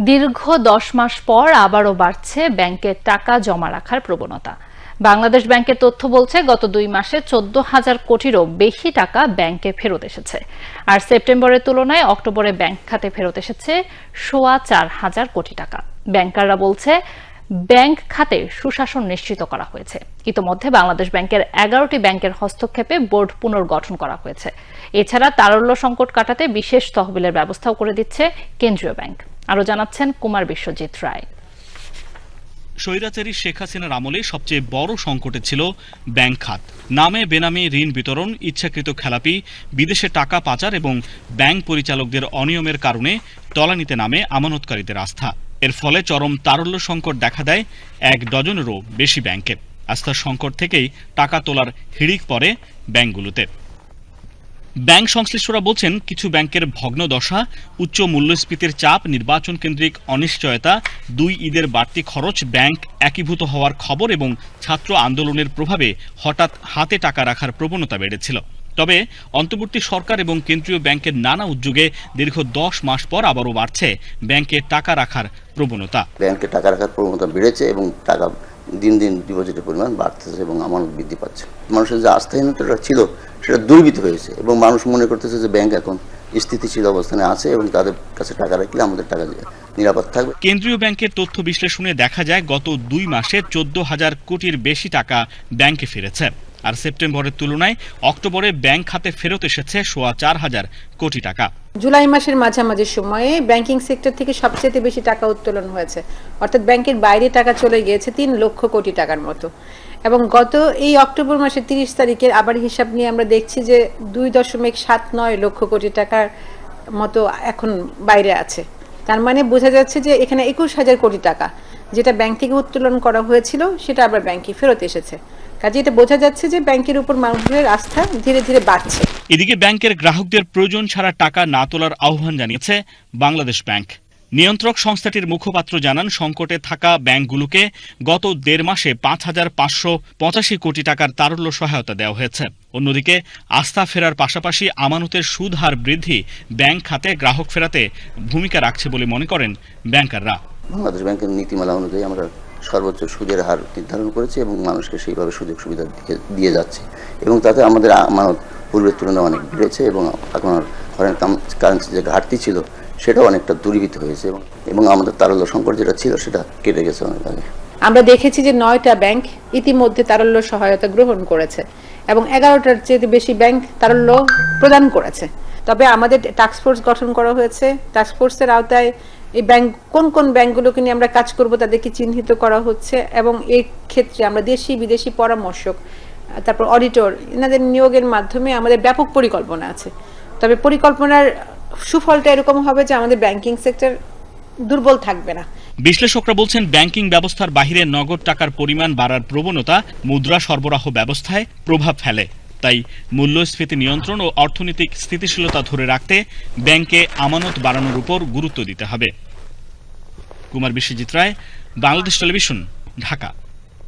দীর্ঘ 10 মাস পর আবারও বাড়ছে ব্যাংকে টাকা জমা রাখার প্রবণতা। বাংলাদেশ ব্যাংকের তথ্য বলছে গত 2 মাসে 14,000 কোটিরও বেশি টাকা ব্যাংকে ফেরত এসেছে। আর সেপ্টেম্বরের তুলনায় অক্টোবরে ব্যাংক খাতে ফেরত এসেছে 4,500 কোটি টাকা। ব্যাংকাররা বলছে ব্যাংক খাতে সুশাসন নিশ্চিত করা হয়েছে। ইতোমধ্যে বাংলাদেশ ব্যাংকের 11টি ব্যাংকের হস্তক্ষেপে বোর্ড পুনর্গঠন করা হয়েছে। এছাড়া তারল্য সংকট কাটাতে বিশেষ তহবিলের ব্যবস্থাও করে দিচ্ছে কেন্দ্রীয় ব্যাংক। আরো জানাচ্ছেন কুমার বিশ্বজিৎ রায়। স্বৈরাচারী শেখ হাসিনার আমলে সবচেয়ে বড় সংকটে ছিল ব্যাংক খাত। নামে বেনামে ঋণ বিতরণ, ইচ্ছাকৃত খেলাপি, বিদেশে টাকা পাচার এবং ব্যাংক পরিচালকদের অনিয়মের কারণে তলানিতে নামে আমানতকারীদের আস্থা। এর ফলে চরম তারল্য সংকট দেখা দেয় 1 ডজনেরও বেশি ব্যাংকে। আস্থার সংকট থেকেই টাকা তোলার হিড়িক পড়ে ব্যাংকগুলোতে। ব্যাংক সংশ্লিষ্টরা বলছেন কিছু ব্যাংকের ভগ্নদশা, উচ্চ মূল্যস্ফীতির চাপ, নির্বাচন কেন্দ্রিক অনিশ্চয়তা, 2 ঈদের বাড়তি খরচ, ব্যাংক একীভূত হওয়ার খবর এবং ছাত্র আন্দোলনের প্রভাবে হঠাৎ হাতে টাকা রাখার প্রবণতা বেড়েছিল। তবে অন্তর্বর্তী সরকার এবং কেন্দ্রীয় ব্যাংকের নানা উদ্যোগে দীর্ঘ 10 মাস পর আবারও বাড়ছে ব্যাংকে টাকা রাখার প্রবণতা। ব্যাংকে টাকা রাখার প্রবণতা বেড়েছে এবং টাকা দিন দিন ডিপোজিটের পরিমাণ বাড়তেছে এবং আমানত বৃদ্ধি পাচ্ছে। মানুষের যে আস্থাহীনতাটা ছিল সেটা দূরীভূত হয়েছে এবং মানুষ মনে করতেছে যে ব্যাংক এখন স্থিতিশীল অবস্থানে আছে এবং তাদের কাছে টাকা রাখলে আমাদের টাকা নিরাপদ থাকবে। কেন্দ্রীয় ব্যাংকের তথ্য বিশ্লেষণে দেখা যায় গত 2 মাসে 14,000 কোটির বেশি টাকা ব্যাংকে ফিরেছে। আর সেপ্টেম্বরের তুলনায় অক্টোবরে ব্যাংক খাতে ফেরত এসেছে 4,500 কোটি টাকা। জুলাই মাসের মাঝামাঝি সময়ে ব্যাংকিং সেক্টর থেকে সবচেয়ে বেশি টাকা উত্তোলন হয়েছে, অর্থাৎ ব্যাংকের বাইরে টাকা চলে গিয়েছে 3 লক্ষ কোটি টাকার মতো। এবং গত এই অক্টোবর মাসের 30 তারিখের আবার হিসাব নিয়ে আমরা দেখছি যে 2.79 লক্ষ কোটি টাকার মতো এখন বাইরে আছে। তার মানে বোঝা যাচ্ছে যে এখানে 21,000 কোটি টাকা যেটা ব্যাংক থেকে উত্তোলন করা হয়েছিল সেটা আবার ব্যাংকে ফেরত এসেছে। কাজে এটা বোঝা যাচ্ছে যে ব্যাংকের উপর মানুষের আস্থা ধীরে ধীরে বাড়ছে। এদিকে ব্যাংকের গ্রাহকদের প্রয়োজন ছাড়া টাকা না তোলার আহ্বান জানিয়েছে বাংলাদেশ ব্যাংক। নিয়ন্ত্রক সংস্থাটির মুখপাত্র জানান, সংকটে থাকা ব্যাংকগুলোকে গত 1.5 মাসে 5,585 কোটি টাকার তারল্য সহায়তা দেওয়া হয়েছে। অন্যদিকে আস্থা ফেরার পাশাপাশি আমানতের সুদ হার বৃদ্ধি ব্যাংক খাতে গ্রাহক ফেরাতে ভূমিকা রাখছে বলে মনে করেন ব্যাংকাররা। বাংলাদেশ ব্যাংকের নীতিমালা অনুযায়ী আমরা সর্বোচ্চ সুদের হার নির্ধারণ করেছি এবং মানুষকে সেইভাবে সুযোগ সুবিধা দিয়ে যাচ্ছে এবং তাতে আমাদের আমানত পূর্বের তুলনায় অনেক বেড়েছে এবং এখন ফরেন কারেন্সি যে ঘাটতি ছিল সেটাও অনেকটা দূরীভূত হয়েছে এবং আমাদের তারল্য সংকট যেটা ছিল সেটা কেটে গেছে অনেক আগে। আমরা দেখেছি যে 9টা ব্যাংক ইতিমধ্যে তারল্য সহায়তা গ্রহণ করেছে এবং 11টার চেয়ে বেশি ব্যাংক তারল্য প্রদান করেছে। তবে আমাদের টাস্কফোর্স গঠন করা হয়েছে। টাস্কফোর্সের আওতায় এই ব্যাংক কোন ব্যাংকগুলোকে নিয়ে আমরা কাজ করব তাদেরকে চিহ্নিত করা হচ্ছে এবং এই ক্ষেত্রে আমরা দেশি বিদেশি পরামর্শক, তারপর অডিটর, এনাদের নিয়োগের মাধ্যমে আমাদের ব্যাপক পরিকল্পনা আছে। তবে পরিকল্পনার সুফলটা এরকম হবে যে আমাদের ব্যাংকিং সেক্টর দুর্বল থাকবে না। বিশ্লেষকরা বলছেন ব্যাংকিং ব্যবস্থার বাইরে নগদ টাকার পরিমাণ বাড়ার প্রবণতা মুদ্রা সরবরাহ ব্যবস্থায় প্রভাব ফেলে। তাই মূল্যস্ফীতি নিয়ন্ত্রণ ও অর্থনৈতিক স্থিতিশীলতা ধরে রাখতে ব্যাংকে আমানত বাড়ানোর উপর গুরুত্ব দিতে হবে। কুমার বিশ্বজিৎ রায়, বাংলাদেশ টেলিভিশন, ঢাকা।